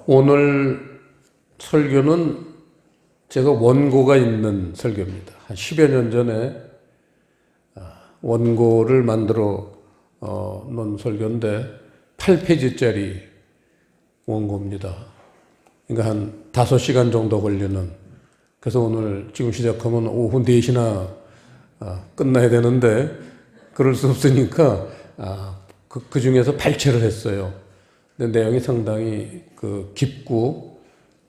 오늘 설교는 제가 원고가 있는 설교입니다. 한 10여 년 전에 원고를 만들어 놓은 설교인데 8페이지짜리 원고입니다. 그러니까 한 5시간 정도 걸리는. 그래서 오늘 지금 시작하면 오후 4시나 끝나야 되는데 그럴 수 없으니까 그 중에서 발췌를 했어요. 근데 내용이 상당히 깊고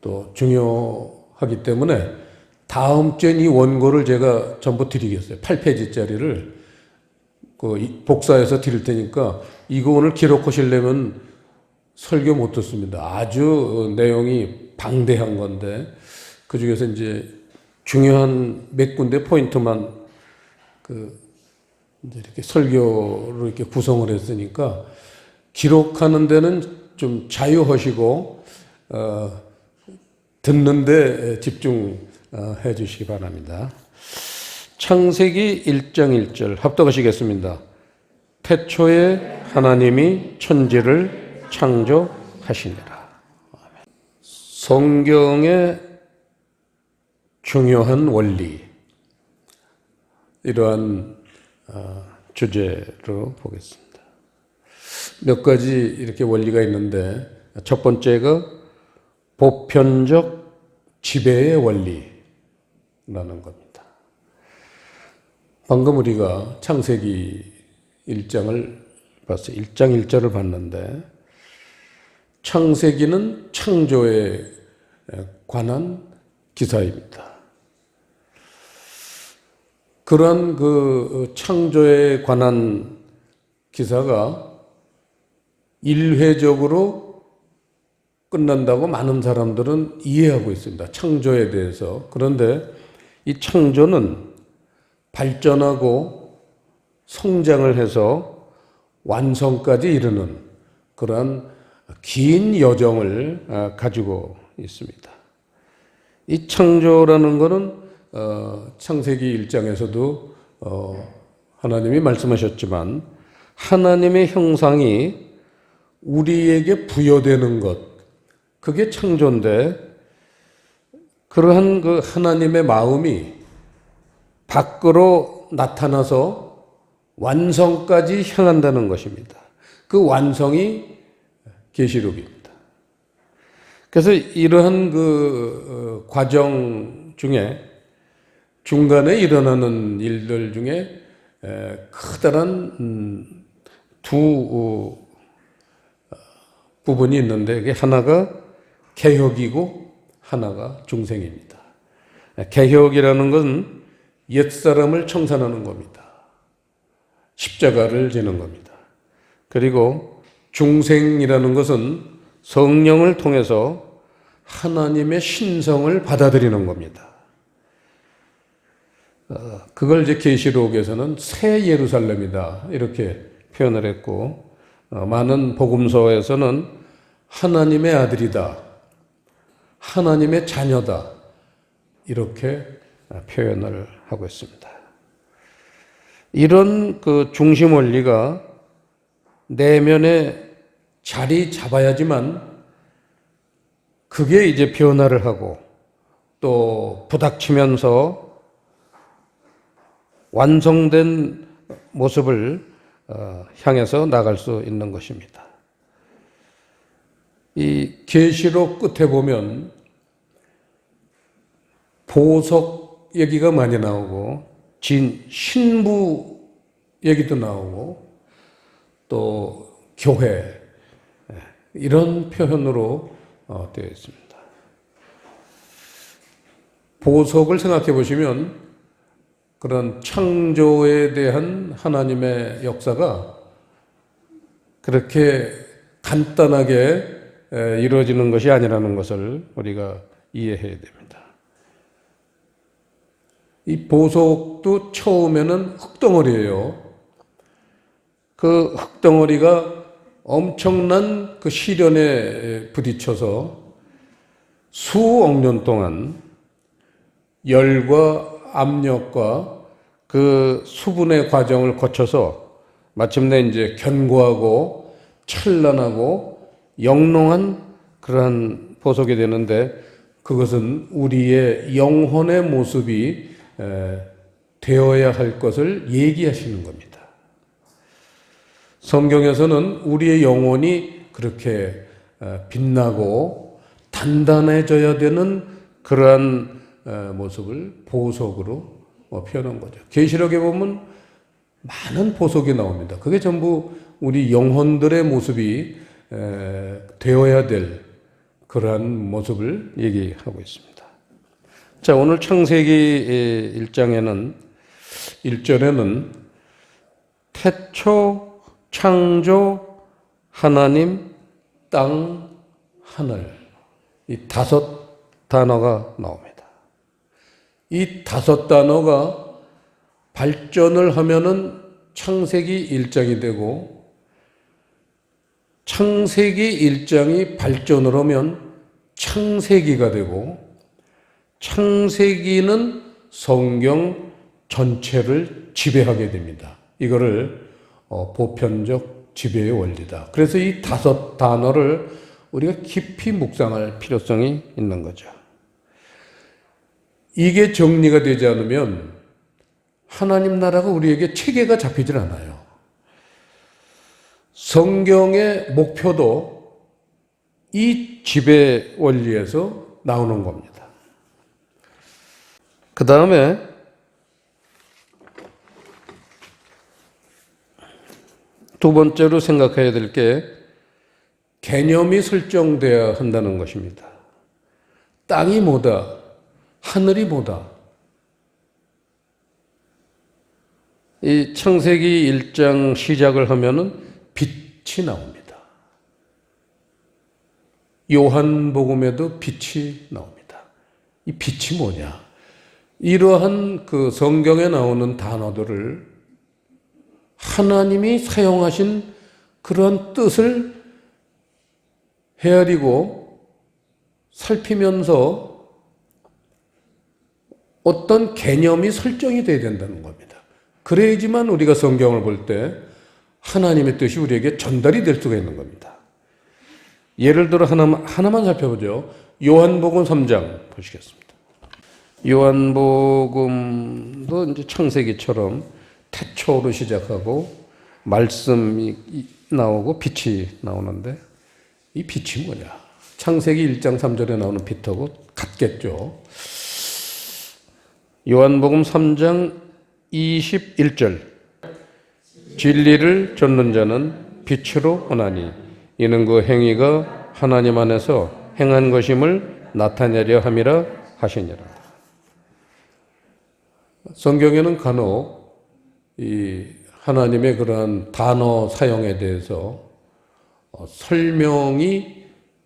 또 중요하기 때문에 다음 주엔 이 원고를 제가 전부 드리겠어요. 8페이지짜리를 복사해서 드릴 테니까 이거 오늘 기록하시려면 설교 못 듣습니다. 아주 내용이 방대한 건데 그 중에서 이제 중요한 몇 군데 포인트만 이제 이렇게 설교로 이렇게 구성을 했으니까 기록하는 데는 좀 자유하시고 듣는데 집중해 주시기 바랍니다. 창세기 1장 1절 합독하시겠습니다. 태초에 하나님이 천지를 창조하시니라. 성경의 중요한 원리, 이러한 주제로 보겠습니다. 몇 가지 이렇게 원리가 있는데 첫 번째가 보편적 지배의 원리라는 겁니다. 방금 우리가 창세기 1장을 봤어요. 1장 1절을 봤는데 창세기는 창조에 관한 기사입니다. 그러한 창조에 관한 기사가 일회적으로 끝난다고 많은 사람들은 이해하고 있습니다. 창조에 대해서. 그런데 이 창조는 발전하고 성장을 해서 완성까지 이르는 그러한 긴 여정을 가지고 있습니다. 이 창조라는 것은 창세기 1장에서도 하나님이 말씀하셨지만 하나님의 형상이 우리에게 부여되는 것, 그게 창조인데 그러한 하나님의 마음이 밖으로 나타나서 완성까지 향한다는 것입니다. 그 완성이 계시록입니다. 그래서 이러한 과정 중에 중간에 일어나는 일들 중에 커다란 두 부분이 있는데 그게 하나가 개혁이고 하나가 중생입니다. 개혁이라는 것은 옛사람을 청산하는 겁니다. 십자가를 지는 겁니다. 그리고 중생이라는 것은 성령을 통해서 하나님의 신성을 받아들이는 겁니다. 그걸 이제 계시록에서는 새 예루살렘이다 이렇게 표현을 했고 많은 복음서에서는 하나님의 아들이다, 하나님의 자녀다 이렇게 표현을 하고 있습니다. 이런 중심 원리가 내면에 자리 잡아야지만 그게 이제 변화를 하고 또 부닥치면서 완성된 모습을 향해서 나갈 수 있는 것입니다. 이 계시록 끝에 보면 보석 얘기가 많이 나오고 신부 얘기도 나오고 또 교회 이런 표현으로 되어 있습니다. 보석을 생각해 보시면 그런 창조에 대한 하나님의 역사가 그렇게 간단하게 이루어지는 것이 아니라는 것을 우리가 이해해야 됩니다. 이 보석도 처음에는 흙덩어리예요. 그 흙덩어리가 엄청난 시련에 부딪혀서 수억 년 동안 열과 압력과 그 수분의 과정을 거쳐서 마침내 이제 견고하고 찬란하고 영롱한 그러한 보석이 되는데 그것은 우리의 영혼의 모습이 되어야 할 것을 얘기하시는 겁니다. 성경에서는 우리의 영혼이 그렇게 빛나고 단단해져야 되는 그러한 모습을 보석으로 표현한 거죠. 계시록에 보면 많은 보석이 나옵니다. 그게 전부 우리 영혼들의 모습이 되어야 될 그러한 모습을 얘기하고 있습니다. 자, 오늘 창세기 1장에는 1절에는 태초, 창조, 하나님, 땅, 하늘 이 5 단어가 나옵니다. 이 5 단어가 발전을 하면은 창세기 1장이 되고 창세기 1장이 발전을 하면 창세기가 되고 창세기는 성경 전체를 지배하게 됩니다. 이거를 보편적 지배의 원리다. 그래서 이 5 단어를 우리가 깊이 묵상할 필요성이 있는 거죠. 이게 정리가 되지 않으면 하나님 나라가 우리에게 체계가 잡히질 않아요. 성경의 목표도 이 지배 원리에서 나오는 겁니다. 그 다음에 두 번째로 생각해야 될 게 개념이 설정되어야 한다는 것입니다. 땅이 뭐다? 하늘이 뭐다? 이 창세기 1장 시작을 하면은 빛이 나옵니다. 요한복음에도 빛이 나옵니다. 이 빛이 뭐냐? 이러한 그 성경에 나오는 단어들을 하나님이 사용하신 그런 뜻을 헤아리고 살피면서 어떤 개념이 설정이 돼야 된다는 겁니다. 그래야지만 우리가 성경을 볼 때 하나님의 뜻이 우리에게 전달이 될 수가 있는 겁니다. 예를 들어 하나만 살펴보죠. 요한복음 3장 보시겠습니다. 요한복음도 이제 창세기처럼 태초로 시작하고 말씀이 나오고 빛이 나오는데 이 빛이 뭐냐? 창세기 1장 3절에 나오는 빛하고 같겠죠. 요한복음 3장 21절 진리를 좇는 자는 빛으로 오나니 이는 그 행위가 하나님 안에서 행한 것임을 나타내려 함이라 하시니라. 성경에는 간혹 이 하나님의 그러한 단어 사용에 대해서 설명이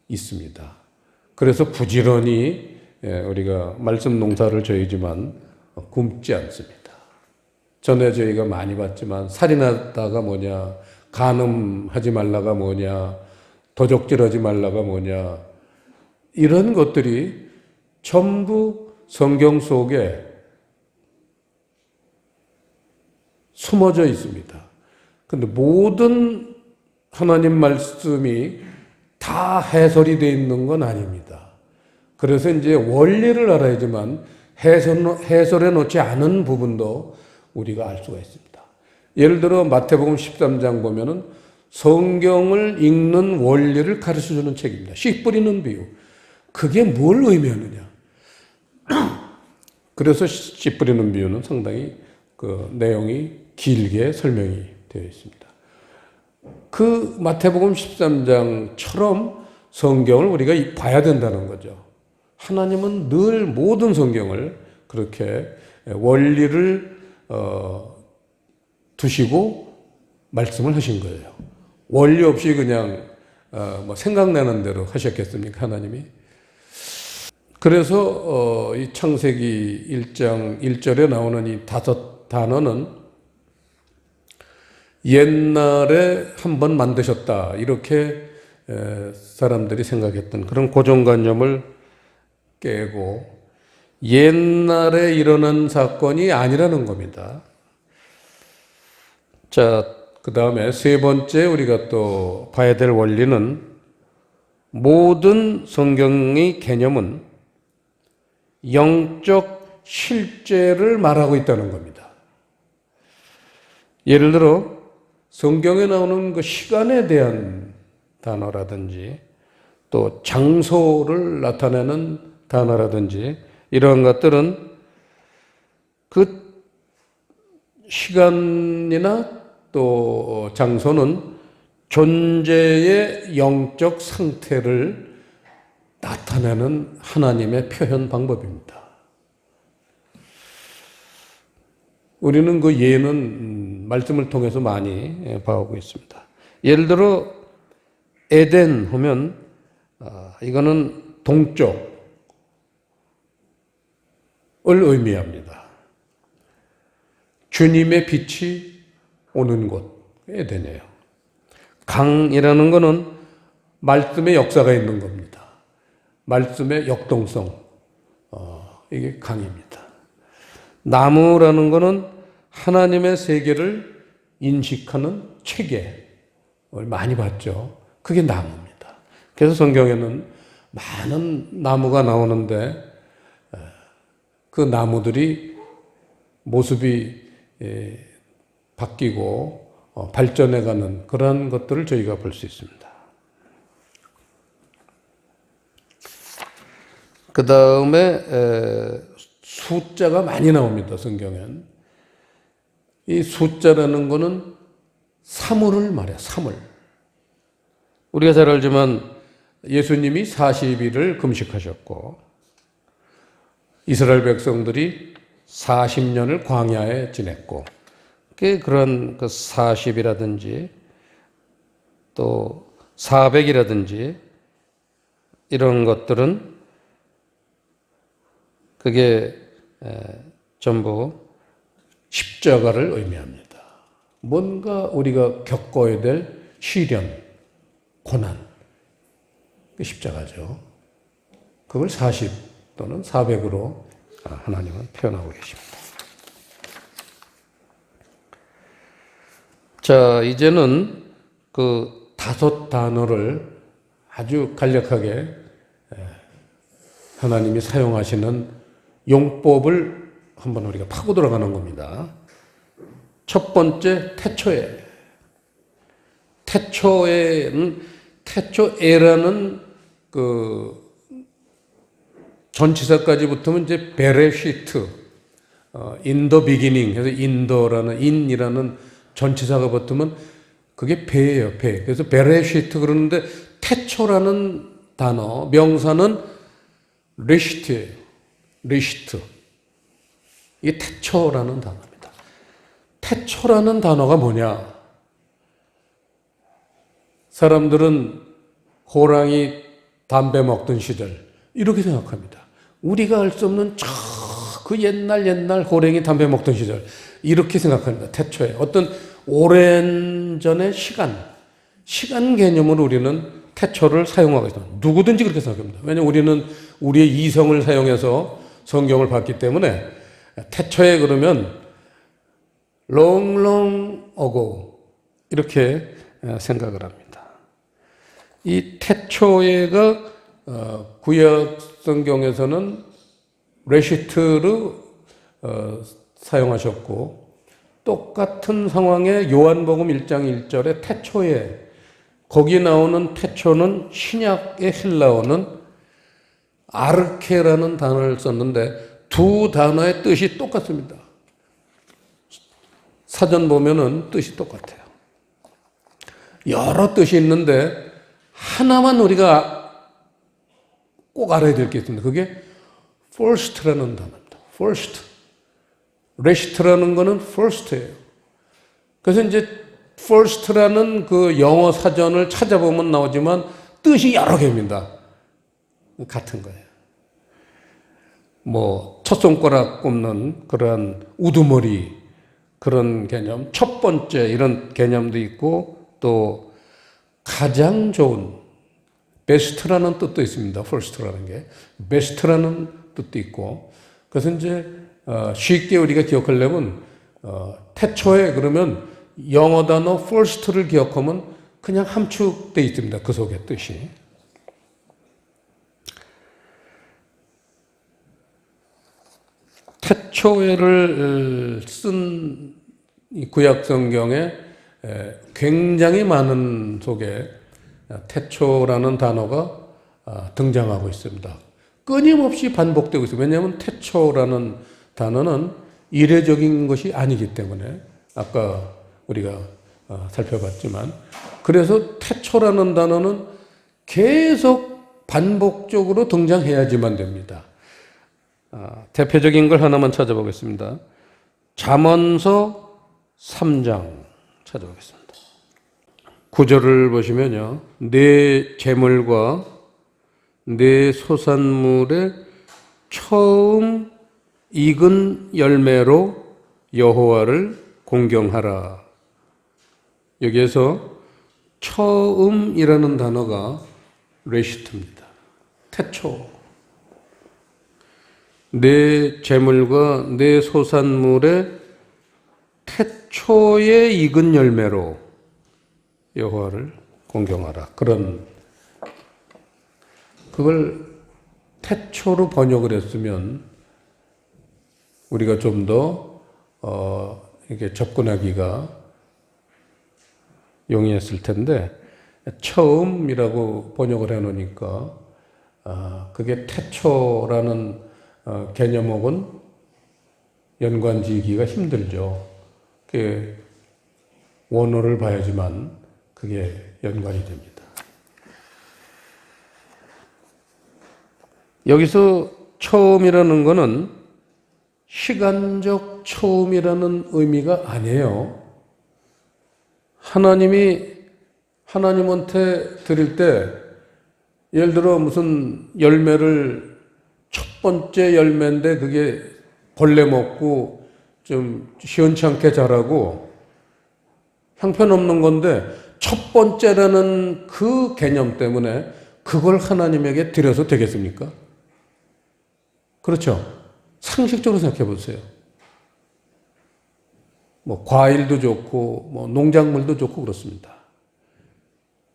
있습니다. 그래서 부지런히 우리가 말씀 농사를 저희지만 굶지 않습니다. 전에 저희가 많이 봤지만 살인하다가 뭐냐, 간음하지 말라가 뭐냐, 도적질하지 말라가 뭐냐, 이런 것들이 전부 성경 속에 숨어져 있습니다. 근데 모든 하나님 말씀이 다 해설이 되어 있는 건 아닙니다. 그래서 이제 원리를 알아야지만 해설해 놓지 않은 부분도 우리가 알 수가 있습니다. 예를 들어 마태복음 13장 보면은 성경을 읽는 원리를 가르쳐 주는 책입니다. 씨 뿌리는 비유. 그게 뭘 의미하느냐. 그래서 씨 뿌리는 비유는 상당히 그 내용이 길게 설명이 되어 있습니다. 그 마태복음 13장처럼 성경을 우리가 봐야 된다는 거죠. 하나님은 늘 모든 성경을 그렇게 원리를 두시고 말씀을 하신 거예요. 원리 없이 그냥 뭐 생각나는 대로 하셨겠습니까, 하나님이? 그래서 이 창세기 1장 1절에 나오는 이 5 단어는 옛날에 한번 만드셨다 이렇게 사람들이 생각했던 그런 고정관념을 깨고 옛날에 일어난 사건이 아니라는 겁니다. 자, 그 다음에 세 번째 우리가 또 봐야 될 원리는 모든 성경의 개념은 영적 실제를 말하고 있다는 겁니다. 예를 들어 성경에 나오는 그 시간에 대한 단어라든지 또 장소를 나타내는 단어라든지 이러한 것들은 그 시간이나 또 장소는 존재의 영적 상태를 나타내는 하나님의 표현 방법입니다. 우리는 그 예는 말씀을 통해서 많이 봐오고 있습니다. 예를 들어 에덴 하면 이거는 동쪽을 의미합니다. 주님의 빛이 오는 곳 에덴이에요. 강이라는 것은 말씀의 역사가 있는 겁니다. 말씀의 역동성, 이게 강입니다. 나무라는 것은 하나님의 세계를 인식하는 체계를 많이 봤죠. 그게 나무입니다. 그래서 성경에는 많은 나무가 나오는데 그 나무들이 모습이 바뀌고 발전해가는 그런 것들을 저희가 볼 수 있습니다. 그 다음에 숫자가 많이 나옵니다. 성경엔. 이 숫자라는 거는 사물을 말해요. 사물. 우리가 잘 알지만 예수님이 40일을 금식하셨고 이스라엘 백성들이 40년을 광야에 지냈고 그런 그 40이라든지 또 400이라든지 이런 것들은 그게 전부 십자가를 의미합니다. 뭔가 우리가 겪어야 될 시련, 고난, 그 십자가죠. 그걸 40 또는 400으로 하나님은 표현하고 계십니다. 자, 이제는 그 5 단어를 아주 간략하게 하나님이 사용하시는 용법을 한번 우리가 파고 들어가는 겁니다. 첫 번째, 태초에. 태초에는 태초에라는 그 전치사까지 붙으면 이제 베레시트, in the beginning 해서 인더라는 인이라는 전치사가 붙으면 그게 배예요, 배. 그래서 베레시트 그러는데 태초라는 단어, 명사는 리시트예요. 리시트. 이게 태초라는 단어입니다. 태초라는 단어가 뭐냐? 사람들은 호랑이 담배 먹던 시절 이렇게 생각합니다. 우리가 알 수 없는 그 옛날 호랑이 담배 먹던 시절 이렇게 생각합니다. 태초에 어떤 오랜 전의 시간 개념으로 우리는 태초를 사용하고 있습니다. 누구든지 그렇게 생각합니다. 왜냐하면 우리는 우리의 이성을 사용해서 성경을 봤기 때문에 태초에 그러면 long ago 이렇게 생각을 합니다. 이 태초에가 구약 성경에서는 레시트로 사용하셨고 똑같은 상황에 요한복음 1장 1절에 태초에 거기 나오는 태초는 신약의 헬라어는 아르케라는 단어를 썼는데 두 단어의 뜻이 똑같습니다. 사전 보면은 뜻이 똑같아요. 여러 뜻이 있는데 하나만 우리가 꼭 알아야 될 게 있습니다. 그게 first라는 단어입니다. first. 레시트라는 거는 first예요. 그래서 이제 first라는 그 영어 사전을 찾아보면 나오지만 뜻이 여러 개입니다. 같은 거예요. 뭐 첫 손가락 꼽는 그런 우두머리 그런 개념, 첫 번째 이런 개념도 있고 또 가장 좋은 베스트라는 뜻도 있습니다. first라는 게 베스트라는 뜻도 있고 그래서 이제 쉽게 우리가 기억하려면 태초에 그러면 영어 단어 first를 기억하면 그냥 함축되어 있습니다. 그 속에 뜻이. 태초에를 쓴 구약 성경에 굉장히 많은 속에 태초라는 단어가 등장하고 있습니다. 끊임없이 반복되고 있습니다. 왜냐하면 태초라는 단어는 이례적인 것이 아니기 때문에 아까 우리가 살펴봤지만, 그래서 태초라는 단어는 계속 반복적으로 등장해야지만 됩니다. 대표적인 걸 하나만 찾아보겠습니다. 잠언서 3장 찾아보겠습니다. 9절을 보시면요, 내 재물과 내 소산물의 처음 익은 열매로 여호와를 공경하라. 여기에서 처음이라는 단어가 레시트입니다. 태초. 내 재물과 내 소산물의 태초에 익은 열매로 여호와를 공경하라. 그걸 태초로 번역을 했으면 우리가 좀 더 이렇게 접근하기가 용이했을 텐데, 처음이라고 번역을 해놓으니까 그게 태초라는 개념하고는 연관지기가 힘들죠. 그게 원어를 봐야지만 그게 연관이 됩니다. 여기서 처음이라는 것은 시간적 처음이라는 의미가 아니에요. 하나님한테 드릴 때, 예를 들어 무슨 열매를 첫 번째 열매인데 그게 벌레 먹고 좀 시원찮게 자라고 형편없는 건데, 첫 번째라는 그 개념 때문에 그걸 하나님에게 드려서 되겠습니까? 그렇죠? 상식적으로 생각해 보세요. 뭐 과일도 좋고 뭐 농작물도 좋고 그렇습니다.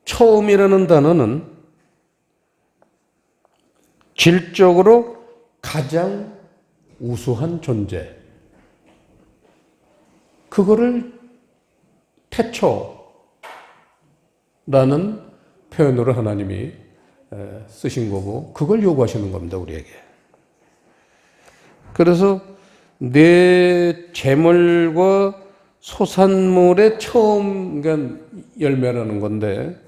처음이라는 단어는 질적으로 가장 우수한 존재, 그거를 태초라는 표현으로 하나님이 쓰신 거고, 그걸 요구하시는 겁니다, 우리에게. 그래서 내 재물과 소산물의 처음, 그러니까 열매라는 건데,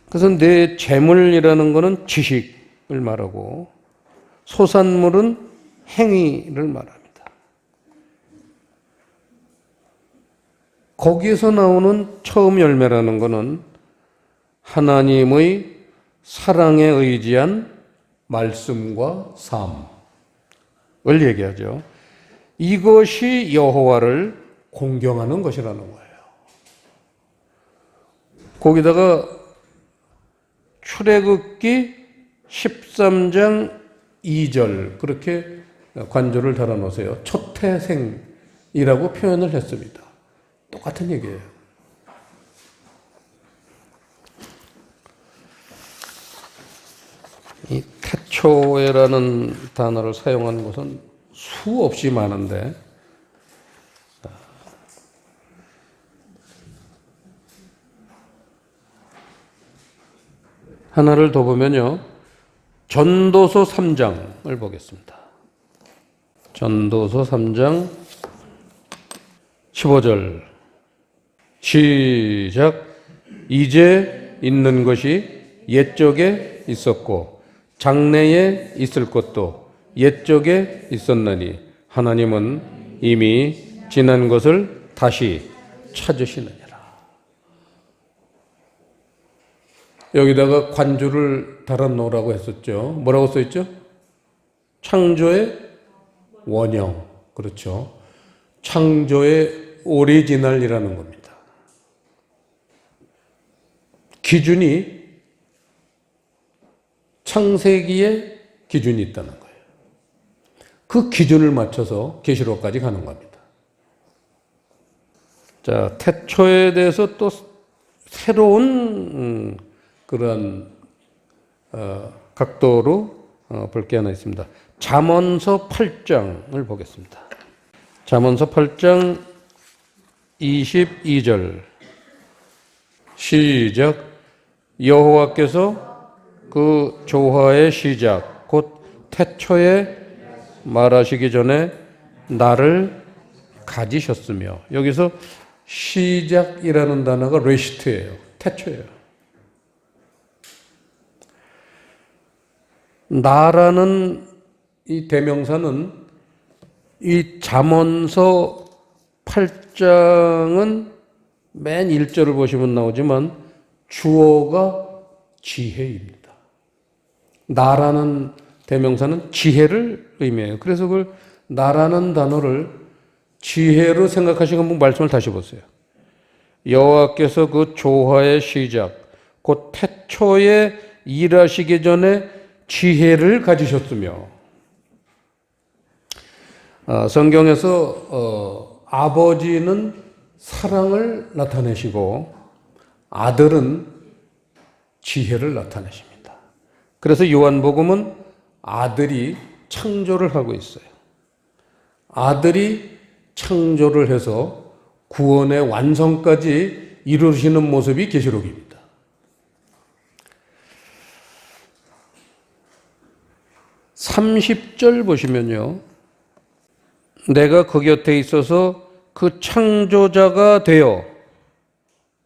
그래서 내 재물이라는 거는 지식을 말하고, 소산물은 행위를 말합니다. 거기에서 나오는 처음 열매라는 거는 하나님의 사랑에 의지한 말씀과 삶을 얘기하죠. 이것이 여호와를 공경하는 것이라는 거예요. 거기다가 출애굽기 13장 2절 그렇게 관조를 달아놓으세요. 초태생이라고 표현을 했습니다. 똑같은 얘기예요. 이 태초에라는 단어를 사용한 것은 수없이 많은데, 하나를 더 보면요, 전도서 3장을 보겠습니다. 전도서 3장 15절 시작. 이제 있는 것이 옛적에 있었고 장래에 있을 것도 옛적에 있었나니 하나님은 이미 지난 것을 다시 찾으시느니라. 여기다가 관주를 달아놓으라고 했었죠. 뭐라고 써있죠? 창조의 원형. 그렇죠. 창조의 오리지널이라는 겁니다. 기준이 창세기에 기준이 있다는 거예요. 그 기준을 맞춰서 계시록까지 가는 겁니다. 자, 태초에 대해서 또 새로운 그런 각도로 볼 게 하나 있습니다. 잠언서 8장을 보겠습니다. 잠언서 8장 22절 시작. 여호와께서 그 조화의 시작 곧 태초에 말하시기 전에 나를 가지셨으며, 여기서 시작이라는 단어가 레시트예요. 태초예요. 나라는 이 대명사는 이 잠언서 8장은 맨 1절을 보시면 나오지만 주어가 지혜입니다. 나라는 대명사는 지혜를 의미해요. 그래서 그걸 나라는 단어를 지혜로 생각하시고 한번 말씀을 다시 보세요. 여호와께서 그 조화의 시작 곧 태초에 일하시기 전에 지혜를 가지셨으며, 성경에서 아버지는 사랑을 나타내시고 아들은 지혜를 나타내십니다. 그래서 요한복음은 아들이 창조를 하고 있어요. 아들이 창조를 해서 구원의 완성까지 이루시는 모습이 계시록입니다. (30절) 보시면요, 내가 그 곁에 있어서 그 창조자가 되어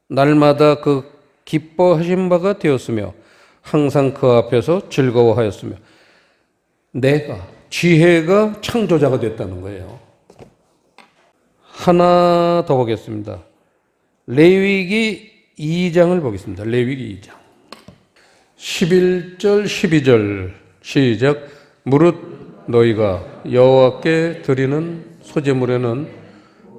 날마다 그 기뻐하신 바가 되었으며 항상 그 앞에서 즐거워하였으며. 내가, 지혜가 창조자가 됐다는 거예요. 하나 더 보겠습니다. 레위기 2장을 보겠습니다. 레위기 2장 11절 12절 시작. 무릇 너희가 여호와께 드리는 소제물에는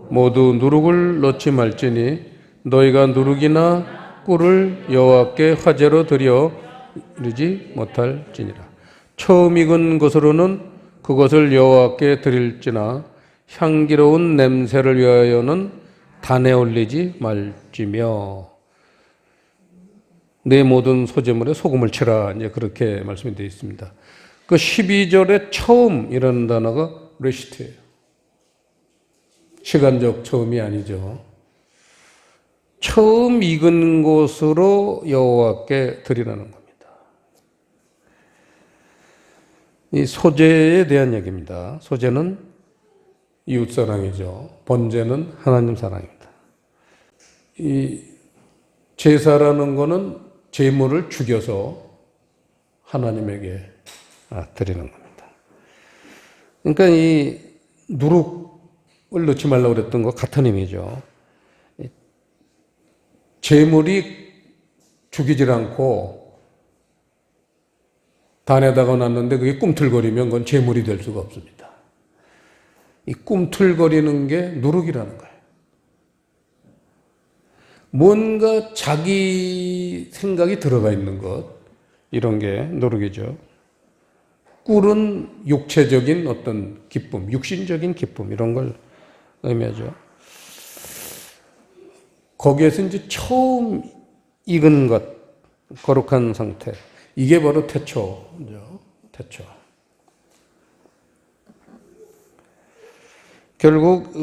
모두 누룩을 넣지 말지니 너희가 누룩이나 꿀을 여호와께 화제로 드리지 못할지니라. 처음 익은 것으로는 그것을 여호와께 드릴지나 향기로운 냄새를 위하여는 단에 올리지 말지며 내 모든 소제물에 소금을 치라. 이제 그렇게 말씀이 되어 있습니다. 그 12절에 처음이라는 단어가 레시트예요. 시간적 처음이 아니죠. 처음 익은 것으로 여호와께 드리라는 겁니다. 이 소제에 대한 얘기입니다. 소제는 이웃사랑이죠. 번제는 하나님 사랑입니다. 이 제사라는 것은 제물을 죽여서 하나님에게 드리는 겁니다. 그러니까 이 누룩을 넣지 말라고 그랬던 것 같은 의미죠. 제물이 죽이질 않고 단에다가 놨는데 그게 꿈틀거리면 그건 제물이 될 수가 없습니다. 이 꿈틀거리는 게 누룩이라는 거예요. 뭔가 자기 생각이 들어가 있는 것, 이런 게 누룩이죠. 꿀은 육체적인 어떤 기쁨, 육신적인 기쁨, 이런 걸 의미하죠. 거기에서 이제 처음 익은 것, 거룩한 상태, 이게 바로 태초죠. 태초. 결국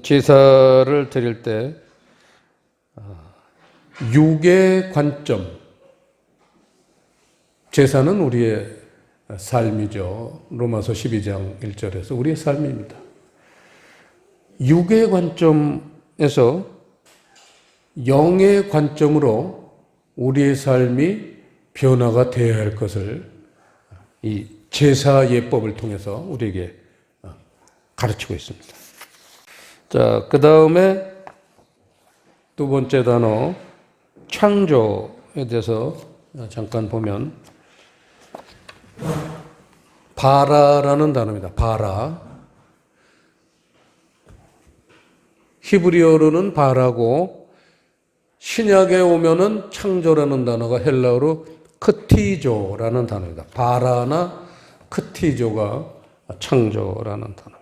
제사를 드릴 때 육의 관점, 제사는 우리의 삶이죠. 로마서 12장 1절에서 우리의 삶입니다. 육의 관점에서 영의 관점으로 우리의 삶이 변화가 되어야 할 것을 이 제사 예법을 통해서 우리에게 가르치고 있습니다. 자, 그 다음에 두 번째 단어, 창조에 대해서 잠깐 보면, 바라라는 단어입니다. 바라. 히브리어로는 바라고, 신약에 오면은 창조라는 단어가 헬라어로 크티조라는 단어입니다. 바라나 크티조가 창조라는 단어입니다.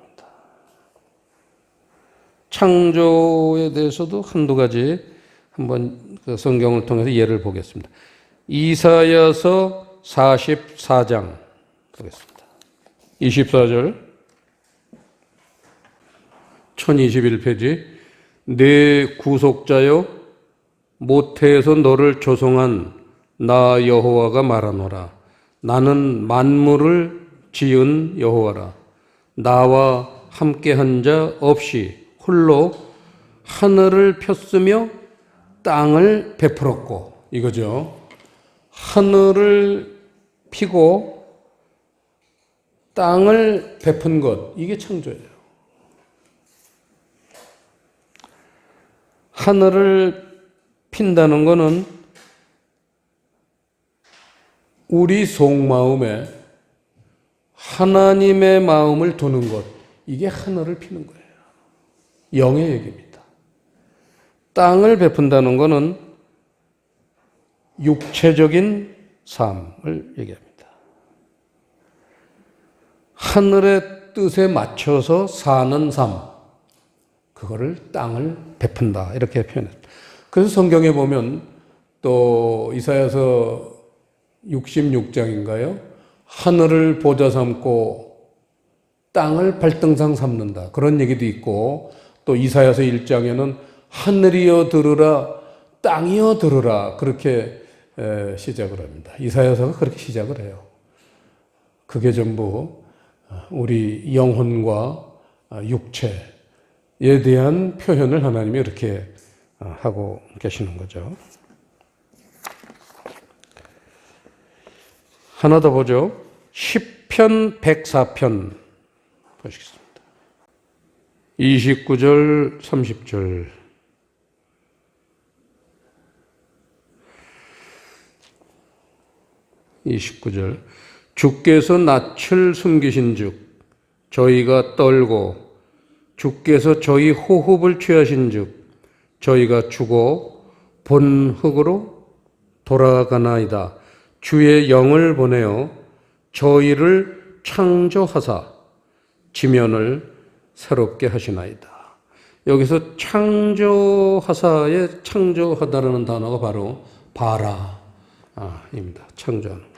창조에 대해서도 한두 가지 한번 그 성경을 통해서 예를 보겠습니다. 이사야서 44장 보겠습니다. 24절 1021페이지 내 구속자여 모태에서 너를 조성한 나 여호와가 말하노라. 나는 만물을 지은 여호와라. 나와 함께한 자 없이 홀로 하늘을 폈으며 땅을 베풀었고, 이거죠. 하늘을 피고 땅을 베푼 것, 이게 창조예요. 하늘을 핀다는 것은 우리 속마음에 하나님의 마음을 두는 것, 이게 하늘을 피는 거예요. 영의 얘기입니다. 땅을 베푼다는 것은 육체적인 삶을 얘기합니다. 하늘의 뜻에 맞춰서 사는 삶, 그거를 땅을 베푼다 이렇게 표현했습니다. 그래서 성경에 보면 또 이사야서 66장인가요? 하늘을 보좌 삼고 땅을 발등상 삼는다, 그런 얘기도 있고, 또 이사야서 1장에는 하늘이여 들으라 땅이여 들으라, 그렇게 시작을 합니다. 이사야서가 그렇게 시작을 해요. 그게 전부 우리 영혼과 육체에 대한 표현을 하나님이 이렇게 하고 계시는 거죠. 하나 더 보죠. 시편 104편 보시겠습니다. 29절 30절 주께서 낯을 숨기신즉 저희가 떨고 주께서 저희 호흡을 취하신즉 저희가 죽어 본 흙으로 돌아가나이다. 주의 영을 보내어 저희를 창조하사 지면을 새롭게 하시나이다. 여기서 창조하사의 창조하다라는 단어가 바로 바라입니다. 창조하는 겁니다.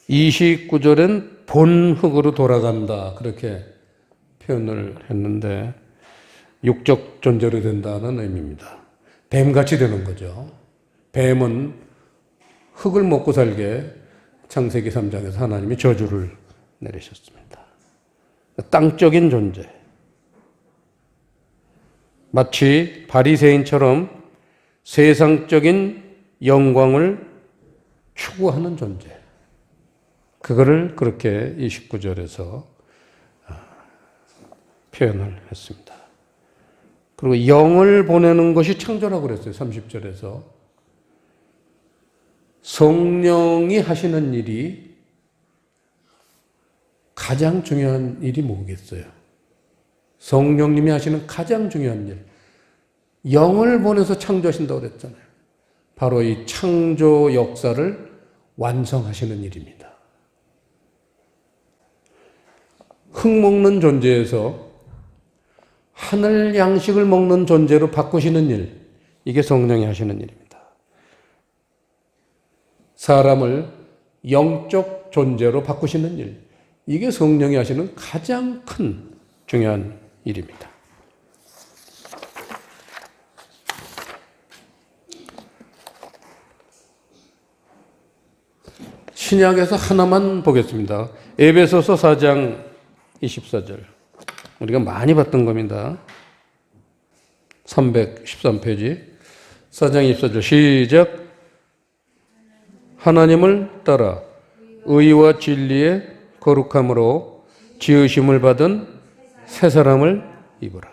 29절엔 본 흙으로 돌아간다, 그렇게 표현을 했는데 육적 존재로 된다는 의미입니다. 뱀같이 되는 거죠. 뱀은 흙을 먹고 살게 창세기 3장에서 하나님이 저주를 내리셨습니다. 땅적인 존재. 마치 바리새인처럼 세상적인 영광을 추구하는 존재. 그거를 그렇게 29절에서 표현을 했습니다. 그리고 영을 보내는 것이 창조라고 그랬어요. 30절에서. 성령이 하시는 일이 가장 중요한 일이 뭐겠어요? 성령님이 하시는 가장 중요한 일. 영을 보내서 창조하신다고 그랬잖아요. 바로 이 창조 역사를 완성하시는 일입니다. 흙 먹는 존재에서 하늘 양식을 먹는 존재로 바꾸시는 일, 이게 성령이 하시는 일입니다. 사람을 영적 존재로 바꾸시는 일, 이게 성령이 하시는 가장 큰 중요한 일입니다. 신약에서 하나만 보겠습니다. 에베소서 4장 24절. 우리가 많이 봤던 겁니다. 313페이지. 4장 24절 시작. 하나님을 따라 의와 진리의 거룩함으로 지으심을 받은 새 사람을 입으라.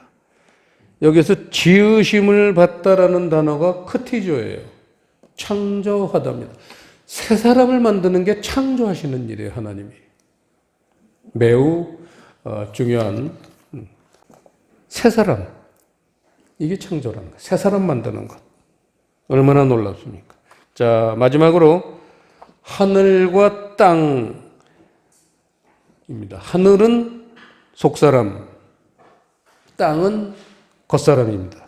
여기서 지으심을 받다라는 단어가 크티조예요. 창조하답니다. 새 사람을 만드는 게 창조하시는 일이에요, 하나님이. 매우 중요한 새 사람. 이게 창조라는 것. 새 사람 만드는 것. 얼마나 놀랍습니까? 자, 마지막으로 하늘과 땅입니다. 하늘은 속사람, 땅은 겉사람입니다.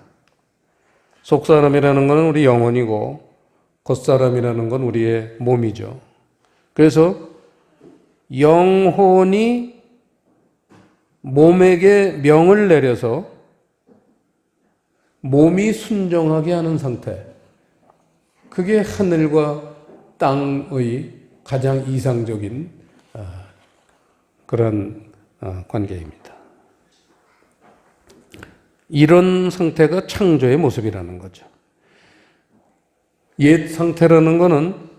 속사람이라는 것은 우리 영혼이고 겉사람이라는 건 우리의 몸이죠. 그래서 영혼이 몸에게 명을 내려서 몸이 순종하게 하는 상태. 그게 하늘과 땅의 가장 이상적인 그런 관계입니다. 이런 상태가 창조의 모습이라는 거죠. 옛 상태라는 것은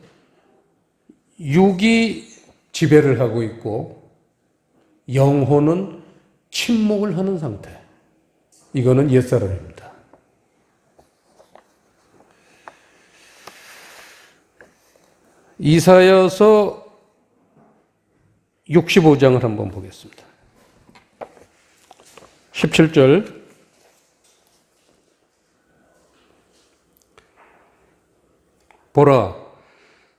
육이 지배를 하고 있고 영혼은 침묵을 하는 상태. 이거는 옛사람입니다. 이사야서 65장을 한번 보겠습니다. 17절 보라,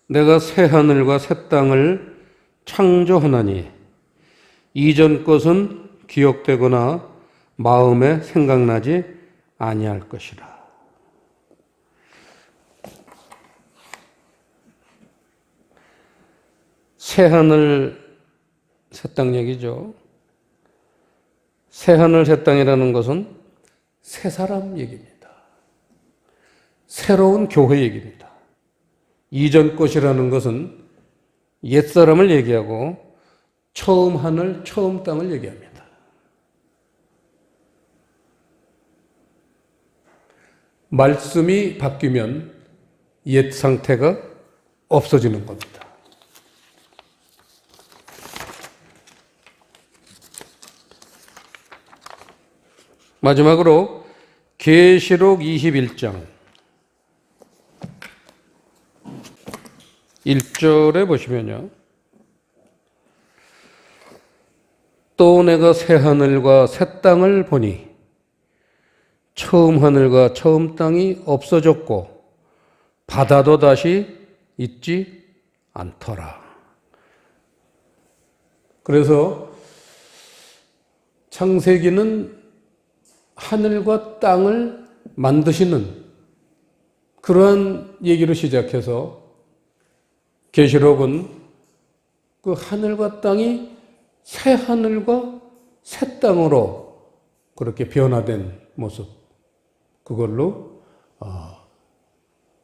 내가 새 하늘과 새 땅을 창조하나니 이전 것은 기억되거나 마음에 생각나지 아니할 것이라. 새 하늘 새 땅 얘기죠. 새 하늘 새 땅이라는 것은 새 사람 얘기입니다. 새로운 교회 얘기입니다. 이전 것이라는 것은 옛사람을 얘기하고 처음 하늘, 처음 땅을 얘기합니다. 말씀이 바뀌면 옛 상태가 없어지는 겁니다. 마지막으로 계시록 21장 1절에 보시면요. 또 내가 새 하늘과 새 땅을 보니 처음 하늘과 처음 땅이 없어졌고 바다도 다시 있지 않더라. 그래서 창세기는 하늘과 땅을 만드시는 그러한 얘기로 시작해서 계시록은 그 하늘과 땅이 새 하늘과 새 땅으로 그렇게 변화된 모습, 그걸로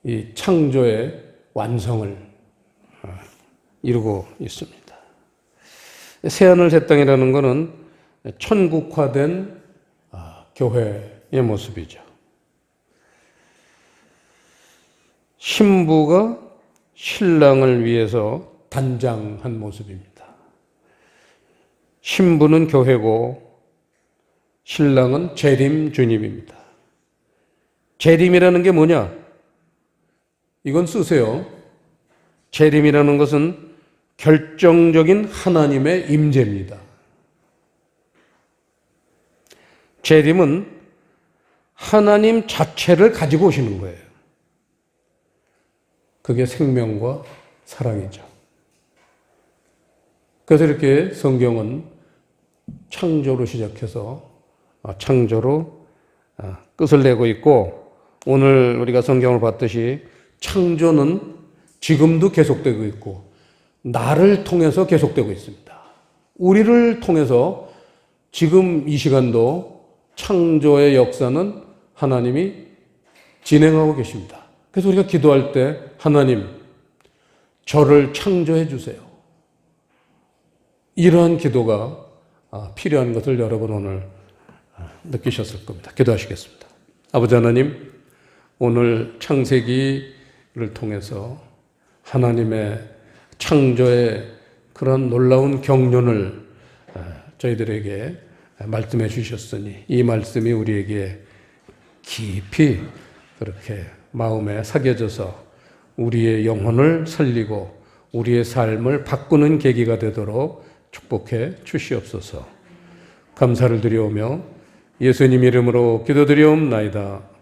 이 창조의 완성을 이루고 있습니다. 새 하늘 새 땅이라는 것은 천국화된 교회의 모습이죠. 신부가 신랑을 위해서 단장한 모습입니다. 신부는 교회고 신랑은 재림 주님입니다. 재림이라는 게 뭐냐? 이건 쓰세요. 재림이라는 것은 결정적인 하나님의 임재입니다. 재림은 하나님 자체를 가지고 오시는 거예요. 그게 생명과 사랑이죠. 그래서 이렇게 성경은 창조로 시작해서 창조로 끝을 내고 있고, 오늘 우리가 성경을 봤듯이 창조는 지금도 계속되고 있고 나를 통해서 계속되고 있습니다. 우리를 통해서 지금 이 시간도 창조의 역사는 하나님이 진행하고 계십니다. 그래서 우리가 기도할 때 하나님, 저를 창조해 주세요. 이러한 기도가 필요한 것을 여러분 오늘 느끼셨을 겁니다. 기도하시겠습니다. 아버지 하나님, 오늘 창세기를 통해서 하나님의 창조의 그런 놀라운 경륜을 저희들에게 말씀해 주셨으니 이 말씀이 우리에게 깊이 그렇게 마음에 새겨져서 우리의 영혼을 살리고 우리의 삶을 바꾸는 계기가 되도록 축복해 주시옵소서. 감사를 드리오며 예수님 이름으로 기도드리옵나이다.